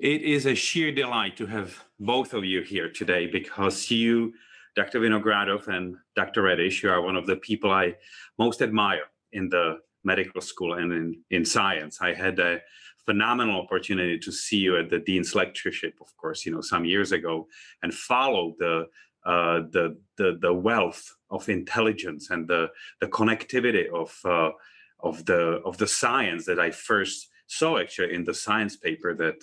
It is a sheer delight to have both of you here today because you, Dr. Vinogradov and Dr. Redish, you are one of the people I most admire in the medical school and in science. I had a phenomenal opportunity to see you at the Dean's Lectureship, of course, some years ago, and follow the wealth of intelligence and the connectivity of the science that I first saw actually in the science paper that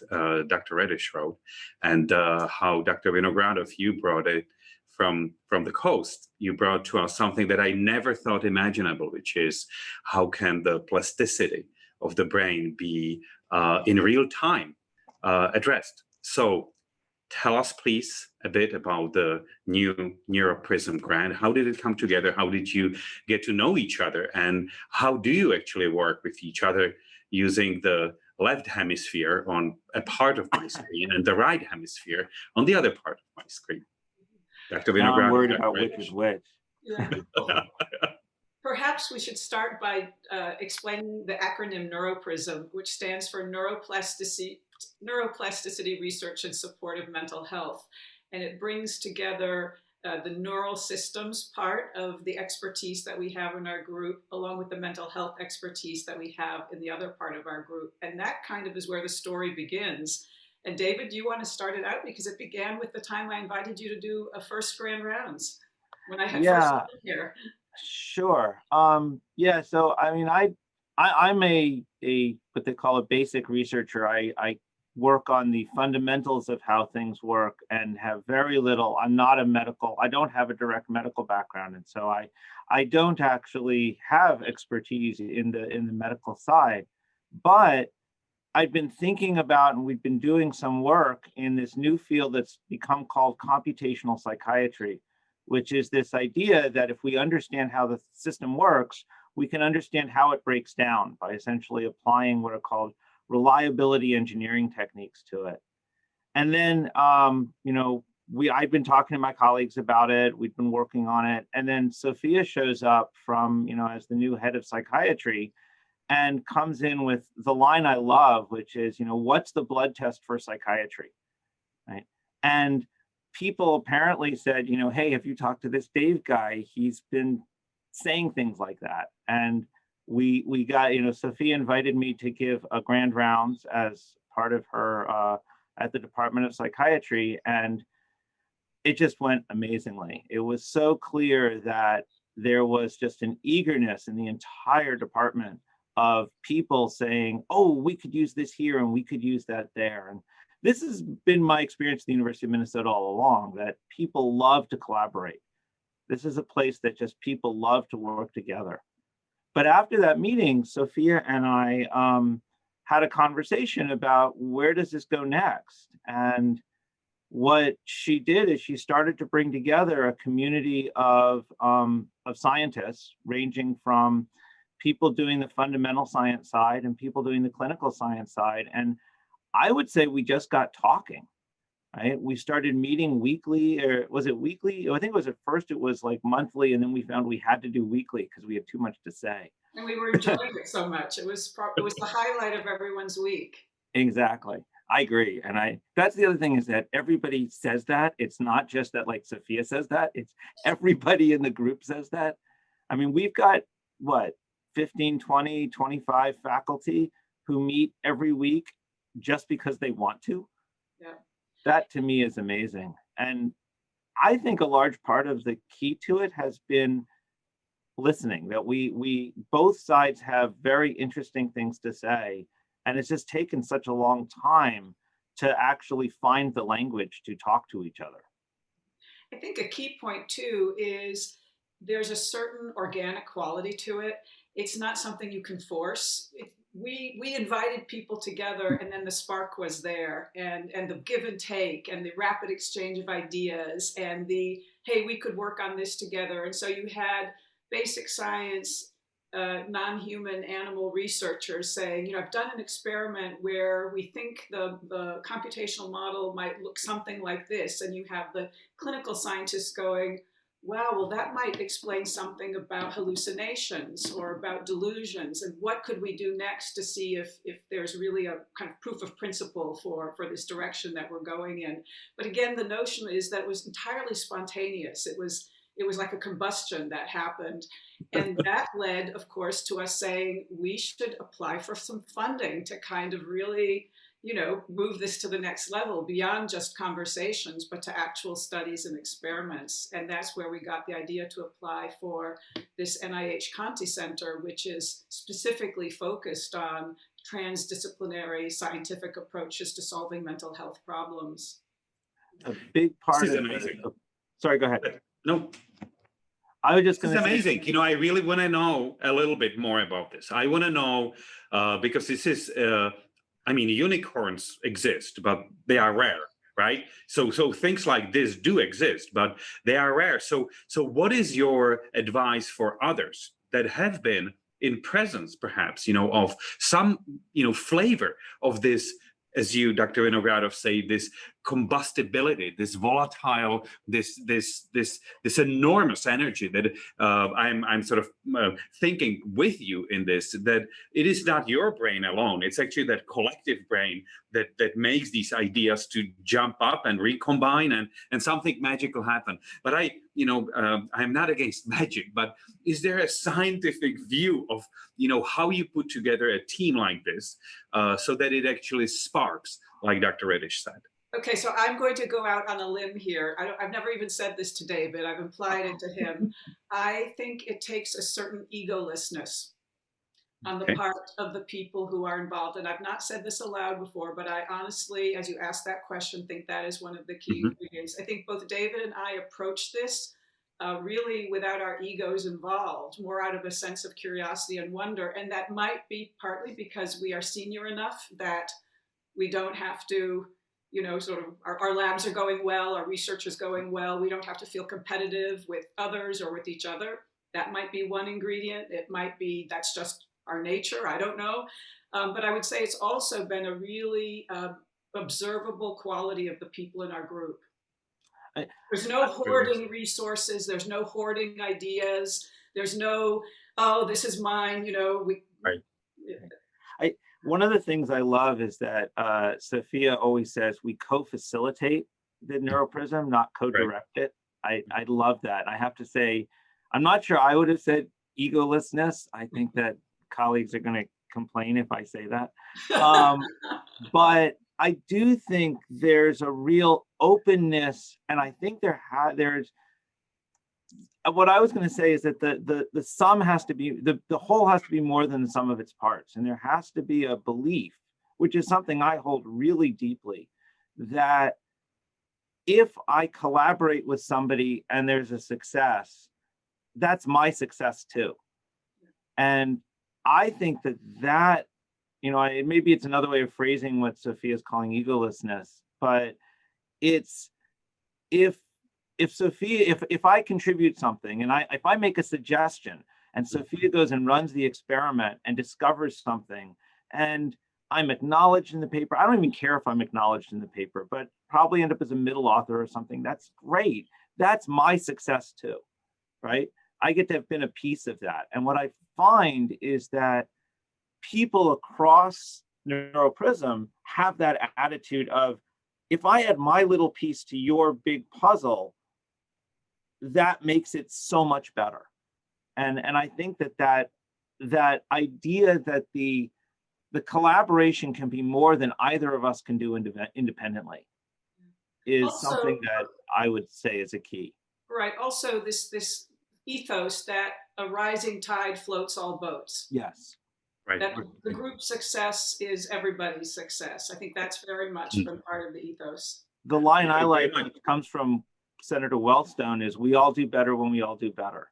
Dr. Redish wrote, and how Dr. Vinogradov, you brought it from the coast. You brought to us something that I never thought imaginable, which is how can the plasticity of the brain be in real time addressed. So tell us, please, a bit about the new NeuroPRISM grant. How did it come together? How did you get to know each other? And how do you actually work with each other using the left hemisphere on a part of my screen and the right hemisphere on the other part of my screen? Dr. Now I'm Vinogradov, worried Dr. about which Redish. is which. Yeah. Perhaps we should start by explaining the acronym NeuroPRISM, which stands for Neuroplasticity Research in Support of Mental Health. And it brings together the neural systems part of the expertise that we have in our group, along with the mental health expertise that we have in the other part of our group. And that kind of is where the story begins. And David, do you want to start it out? Because it began with the time I invited you to do a first grand rounds when I had first Yeah, been here. sure. Yeah, so I mean, I'm a what they call a basic researcher. I work on the fundamentals of how things work and have very little. I don't have a direct medical background, and so I don't actually have expertise in the medical side. But I've been thinking about, and we've been doing some work in this new field that's become called computational psychiatry, which is this idea that if we understand how the system works, we can understand how it breaks down by essentially applying what are called reliability engineering techniques to it. And then, I've been talking to my colleagues about it. We've been working on it. And then Sophia shows up from, as the new head of psychiatry and comes in with the line I love, which is, what's the blood test for psychiatry, right? And people apparently said, hey, have you talked to this Dave guy? He's been saying things like that. And we got, Sophia invited me to give a grand rounds as part of her at the Department of Psychiatry. And it just went amazingly. It was so clear that there was just an eagerness in the entire department of people saying, oh, we could use this here and we could use that there. And this has been my experience at the University of Minnesota all along, that people love to collaborate. This is a place that just people love to work together. But after that meeting, Sophia and I had a conversation about where does this go next? And what she did is she started to bring together a community of scientists, ranging from people doing the fundamental science side and people doing the clinical science side. And I would say we just got talking, right? We started meeting weekly, or was it weekly? I think it was at first it was like monthly, and then we found we had to do weekly because we had too much to say. And we were enjoying it so much. It was the highlight of everyone's week. Exactly. I agree. And that's the other thing, is that everybody says that. It's not just that like Sophia says that, it's everybody in the group says that. I mean, we've got what, 15, 20, 25 faculty who meet every week just because they want to. Yeah. That to me is amazing. And I think a large part of the key to it has been listening, that we both sides have very interesting things to say. And it's just taken such a long time to actually find the language to talk to each other. I think a key point too is there's a certain organic quality to it. It's not something you can force. We invited people together, and then the spark was there, and the give and take, and the rapid exchange of ideas, and the hey, we could work on this together. And so you had basic science, non-human animal researchers saying, I've done an experiment where we think the computational model might look something like this, and you have the clinical scientists going, wow, well, that might explain something about hallucinations or about delusions. And what could we do next to see if there's really a kind of proof of principle for this direction that we're going in? But again, the notion is that it was entirely spontaneous. It was like a combustion that happened. And that led, of course, to us saying we should apply for some funding to kind of really, move this to the next level beyond just conversations, but to actual studies and experiments. And that's where we got the idea to apply for this NIH Conti Center, which is specifically focused on transdisciplinary scientific approaches to solving mental health problems. A big part This is of amazing. sorry, go ahead. No, I was just this going is to say, amazing. I really want to know a little bit more about this. I want to know because this is, unicorns exist, but they are rare, right? So things like this do exist, but they are rare. So what is your advice for others that have been in presence, perhaps, of some, flavor of this, as you, Dr. Vinogradov, say, this combustibility, this volatile, this enormous energy that I'm sort of thinking with you in this, that it is not your brain alone. It's actually that collective brain that makes these ideas to jump up and recombine and something magical happen. But I'm not against magic, but is there a scientific view of, how you put together a team like this so that it actually sparks, like Dr. Redish said? Okay, so I'm going to go out on a limb here. I've never even said this to David. I've implied it to him. I think it takes a certain egolessness on the part of the people who are involved. And I've not said this aloud before, but I honestly, as you asked that question, think that is one of the key ingredients. I think both David and I approach this really without our egos involved, more out of a sense of curiosity and wonder. And that might be partly because we are senior enough that we don't have to, sort of our labs are going well, our research is going well. We don't have to feel competitive with others or with each other. That might be one ingredient. It might be that's just our nature. I don't know. But I would say it's also been a really observable quality of the people in our group. There's no hoarding resources. There's no hoarding ideas. There's no, oh, this is mine. One of the things I love is that Sophia always says we co-facilitate the NeuroPRSM, not co-direct it. I love that. I have to say, I'm not sure I would have said egolessness. I think that colleagues are going to complain if I say that. But I do think there's a real openness, and I think there's what I was going to say is that the sum has to be, the whole has to be more than the sum of its parts. And there has to be a belief, which is something I hold really deeply, that if I collaborate with somebody and there's a success, that's my success too. And I think that maybe it's another way of phrasing what Sophia is calling egolessness, but it's if Sophia, if I contribute something and if I make a suggestion and Sophia goes and runs the experiment and discovers something and I'm acknowledged in the paper, I don't even care if I'm acknowledged in the paper, but probably end up as a middle author or something, that's great. That's my success too, right? I get to have been a piece of that. And what I find is that people across NeuroPRSM have that attitude of, if I add my little piece to your big puzzle, that makes it so much better. And I think that idea that the collaboration can be more than either of us can do independently is also something that I would say is a key. Right. Also, this ethos that a rising tide floats all boats. Yes. Right. That the group success is everybody's success. I think that's very much been part of the ethos. The line I like, which comes from Senator Wellstone, is we all do better when we all do better.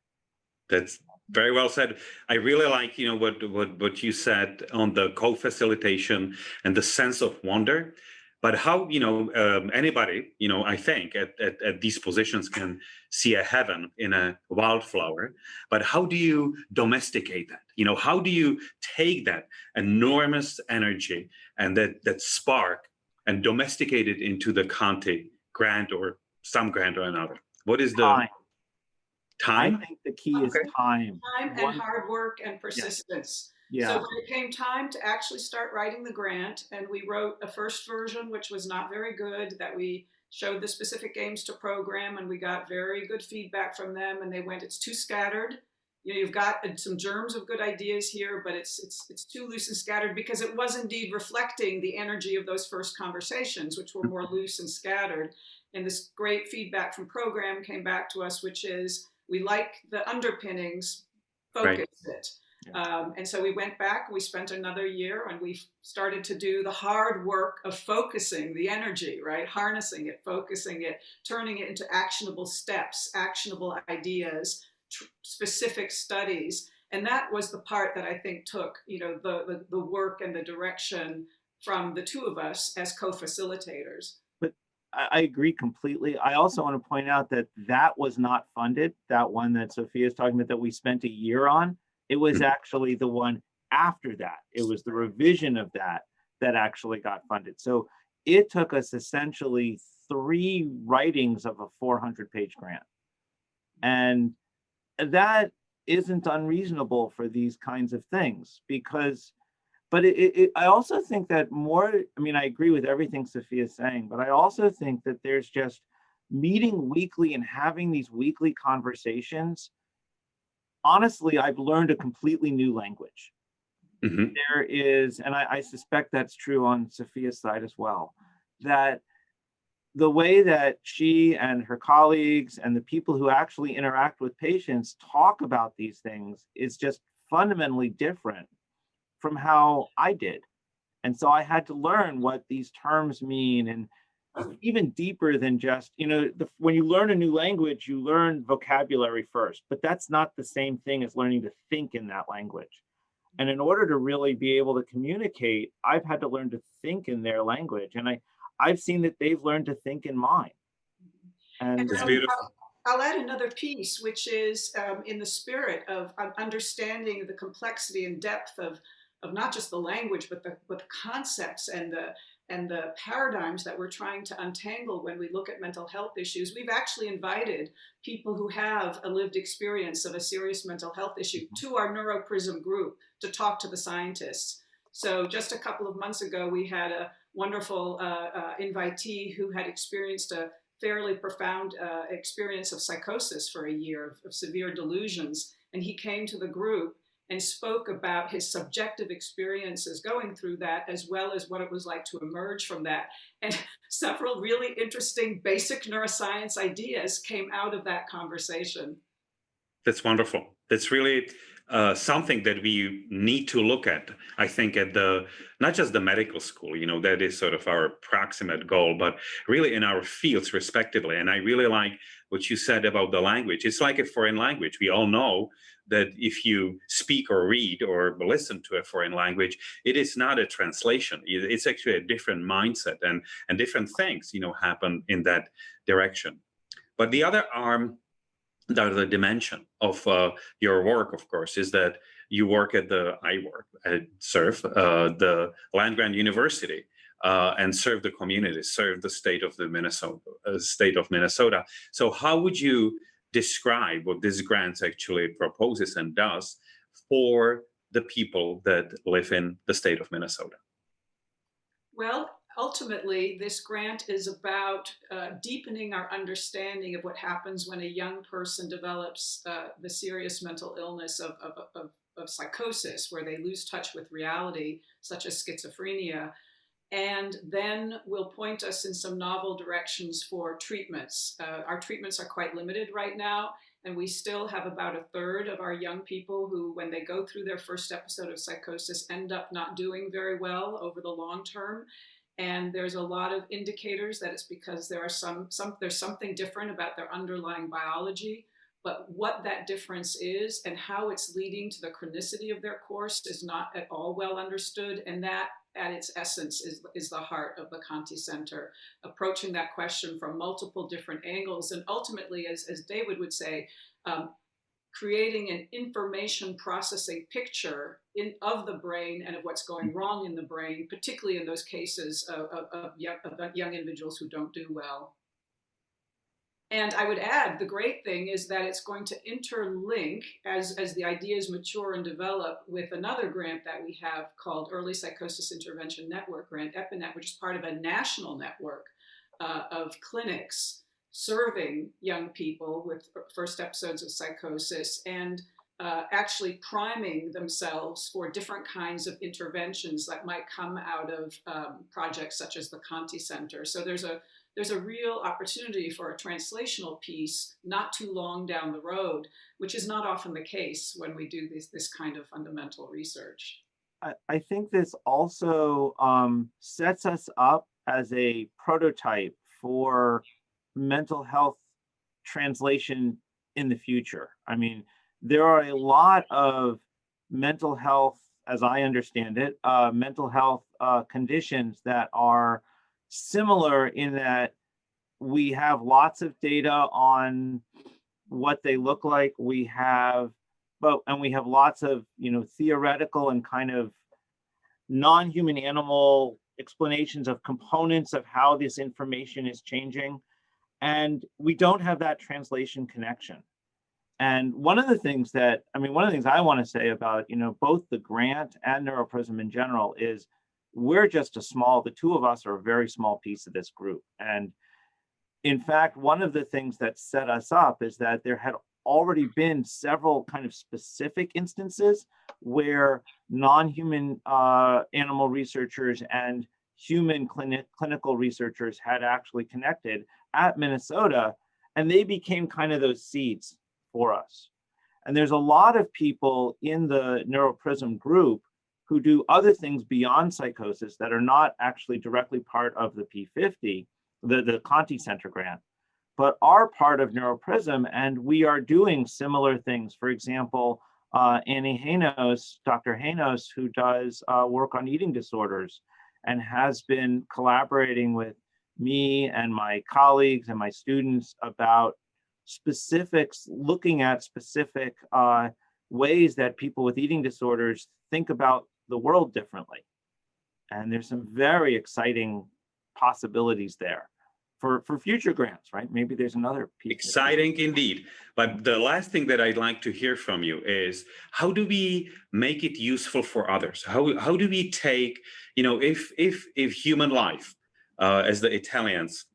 That's very well said. I really like, what you said on the co-facilitation and the sense of wonder, but how, anybody, I think at these positions can see a heaven in a wildflower, but how do you domesticate that? How do you take that enormous energy and that spark and domesticate it into the Conti grant or some grant or another? What is the I Time? think the key is Okay. time. Time and hard work and Yeah, persistence. So yeah, when it came time to actually start writing the grant, and we wrote a first version, which was not very good, that we showed the specific games to program, and we got very good feedback from them, and they went, it's too scattered. You know, you've got some germs of good ideas here, but it's too loose and scattered, because it was indeed reflecting the energy of those first conversations, which were more loose and scattered. And this great feedback from program came back to us, which is, we like the underpinnings, Right. focus it. yeah. And so we went back, we spent another year, and we started to do the hard work of focusing the energy, right? Harnessing it, focusing it, turning it into actionable steps, actionable ideas, specific studies. And that was the part that I think took, you know, the work and the direction from the two of us as co-facilitators. But I agree completely. I also want to point out that that was not funded. That one that Sophia is talking about that we spent a year on, it was actually the one after that. It was the revision of that that actually got funded. So it took us essentially 3 writings of a 400-page grant. And that isn't unreasonable for these kinds of things, because but I also think that more, I mean, I agree with everything Sophia's saying, but I also think that there's just meeting weekly and having these weekly conversations. Honestly, I've learned a completely new language. Mm-hmm. There is, and I suspect that's true on Sophia's side as well, that the way that she and her colleagues and the people who actually interact with patients talk about these things is just fundamentally different from how I did. And so I had to learn what these terms mean, and even deeper than just, you know, when you learn a new language, you learn vocabulary first, but that's not the same thing as learning to think in that language. And in order to really be able to communicate, I've had to learn to think in their language. And I've seen that they've learned to think in mine. And And It's beautiful. I'll add another piece, which is in the spirit of understanding the complexity and depth of not just the language, but the concepts and the paradigms that we're trying to untangle when we look at mental health issues. We've actually invited people who have a lived experience of a serious mental health issue to our NeuroPRSM group to talk to the scientists. So just a couple of months ago, we had a wonderful invitee who had experienced a fairly profound experience of psychosis for a year, of severe delusions. And he came to the group and spoke about his subjective experiences going through that, as well as what it was like to emerge from that. And several really interesting basic neuroscience ideas came out of that conversation. That's wonderful. That's really something that we need to look at. I think at the not just the medical school, you know, that is sort of our proximate goal, but really in our fields respectively. And I really like what you said about the language. It's like a foreign language. We all know that if you speak or read or listen to a foreign language, it is not a translation. It's actually a different mindset, and different things, you know, happen in that direction. But the other arm, the other dimension of your work, of course, is that you work serve the land grant university, and serve the community, serve the state of Minnesota. So how would you describe what this grant actually proposes and does for the people that live in the state of Minnesota? Well, ultimately, this grant is about deepening our understanding of what happens when a young person develops the serious mental illness of psychosis, where they lose touch with reality, such as schizophrenia, and then will point us in some novel directions for treatments. Our treatments are quite limited right now, and we still have about a third of our young people who, when they go through their first episode of psychosis, end up not doing very well over the long term. And there's a lot of indicators that it's because there are there's something different about their underlying biology. But what that difference is and how it's leading to the chronicity of their course is not at all well understood. And that, at its essence, is the heart of the Conti Center, approaching that question from multiple different angles. And ultimately, as David would say, creating an information processing picture of the brain and of what's going wrong in the brain, particularly in those cases of young individuals who don't do well. And I would add, the great thing is that it's going to interlink as the ideas mature and develop with another grant that we have called Early Psychosis Intervention Network Grant, EPINET, which is part of a national network of clinics serving young people with first episodes of psychosis and actually priming themselves for different kinds of interventions that might come out of projects such as the Conti Center. So there's a real opportunity for a translational piece not too long down the road, which is not often the case when we do this kind of fundamental research. I think this also sets us up as a prototype for mental health translation in the future. I mean, there are a lot of mental health, as I understand it, mental health conditions that are similar in that we have lots of data on what they look like. We have lots of, theoretical and kind of non-human animal explanations of components of how this information is changing. And we don't have that translation connection. And one of the things I want to say about, both the grant and NeuroPRSM in general is the two of us are a very small piece of this group. And in fact, one of the things that set us up is that there had already been several kind of specific instances where non-human animal researchers and human clinical researchers had actually connected at Minnesota, and they became kind of those seeds for us. And there's a lot of people in the NeuroPRSM group who do other things beyond psychosis that are not actually directly part of the P50, the Conti Center grant, but are part of NeuroPRSM, and we are doing similar things. For example, Annie Hanos, Dr. Hanos, who does work on eating disorders and has been collaborating with me and my colleagues and my students about specifics, looking at specific ways that people with eating disorders think about the world differently. And there's some very exciting possibilities there for future grants, right? Maybe there's another piece. Exciting indeed. But the last thing that I'd like to hear from you is, how do we make it useful for others? How do we take, if human life, as the Italians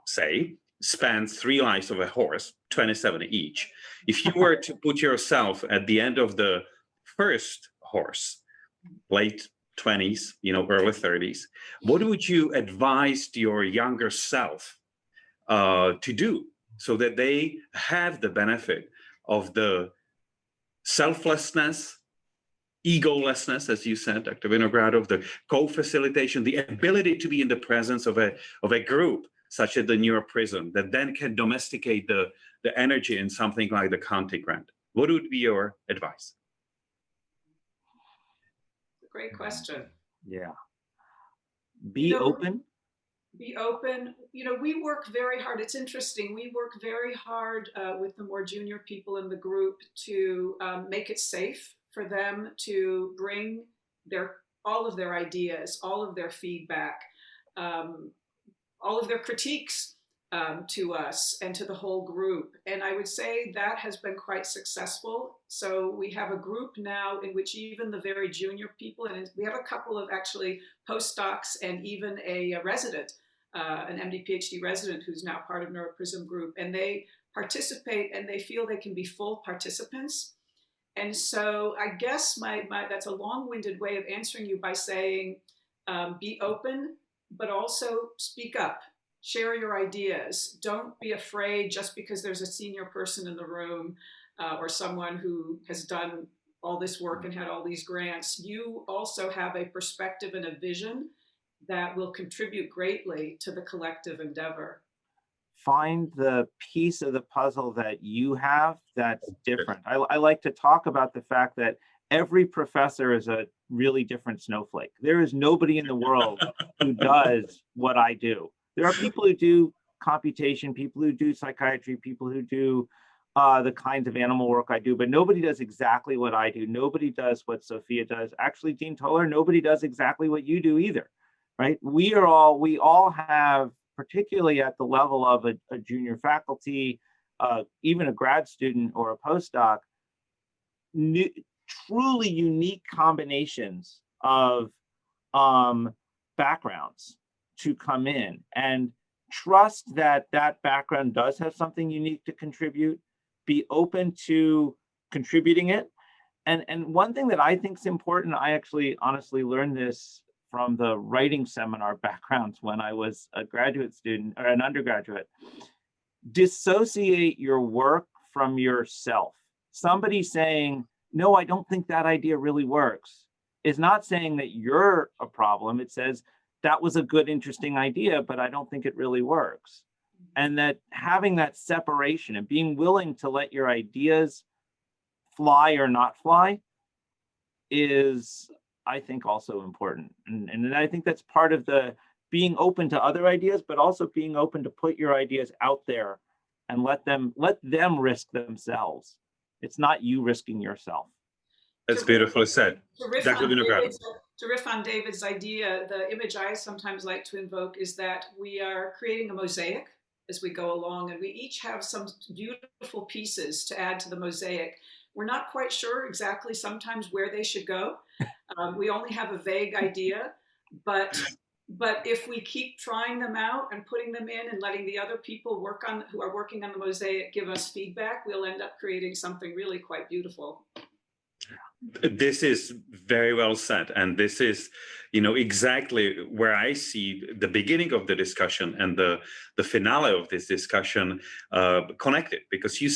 say, spans 3 lives of a horse, 27 each. If you were to put yourself at the end of the first horse, late 20s, early 30s, what would you advise your younger self to do so that they have the benefit of the selflessness, egolessness, as you said, Dr. Vinogradov, the co-facilitation, the ability to be in the presence of a group such as the NeuroPRSM that then can domesticate the energy in something like the Conti grant? What would be your advice? Great question. Yeah. Be open. Be open. We work very hard. It's interesting. We work very hard with the more junior people in the group to make it safe for them to bring all of their ideas, all of their feedback, all of their critiques to us and to the whole group. And I would say that has been quite successful. So we have a group now in which even the very junior people, and we have a couple of actually postdocs and even a resident, an MD PhD resident who's now part of NeuroPRSM group, and they participate and they feel they can be full participants. And so I guess that's a long-winded way of answering you by saying, be open, but also speak up, share your ideas. Don't be afraid just because there's a senior person in the room or someone who has done all this work and had all these grants. You also have a perspective and a vision that will contribute greatly to the collective endeavor. Find the piece of the puzzle that you have that's different. I like to talk about the fact that every professor is a really different snowflake. There is nobody in the world who does what I do. There are people who do computation, people who do psychiatry, people who do the kinds of animal work I do, but nobody does exactly what I do. Nobody does what Sophia does. Actually, Dean Toller, nobody does exactly what you do either, right? We all have particularly at the level of a junior faculty, even a grad student or a postdoc, truly unique combinations of backgrounds to come in, and trust that that background does have something unique to contribute, be open to contributing it. And one thing that I think is important, I actually honestly learned this from the writing seminar backgrounds when I was a graduate student or an undergraduate. Dissociate your work from yourself. Somebody saying, no, I don't think that idea really works, is not saying that you're a problem. It says, that was a good, interesting idea, but I don't think it really works. And that having that separation and being willing to let your ideas fly or not fly is, I think, also important. And I think that's part of the being open to other ideas, but also being open to put your ideas out there and let them risk themselves. It's not you risking yourself. That's beautifully said. Dr. Vinogradov. To riff on David's idea, the image I sometimes like to invoke is that we are creating a mosaic as we go along, and we each have some beautiful pieces to add to the mosaic. We're not quite sure exactly sometimes where they should go. We only have a vague idea, but if we keep trying them out and putting them in and letting the other people who are working on the mosaic give us feedback, we'll end up creating something really quite beautiful. This is very well said, and this is, exactly where I see the beginning of the discussion and the finale of this discussion connected, because you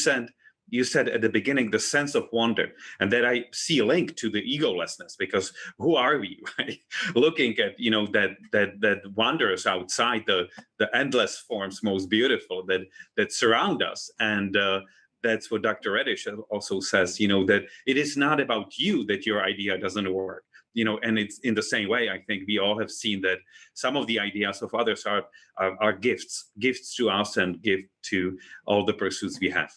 said at the beginning the sense of wonder, and that I see a link to the egolessness, because who are we, right? Looking at that wonders outside the endless forms most beautiful that surround us. And that's what Dr. Redish also says, that it is not about you that your idea doesn't work. And it's in the same way, I think we all have seen that some of the ideas of others are gifts to us and gift to all the pursuits we have.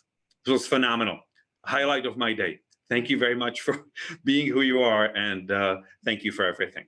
It was phenomenal. Highlight of my day. Thank you very much for being who you are, and thank you for everything.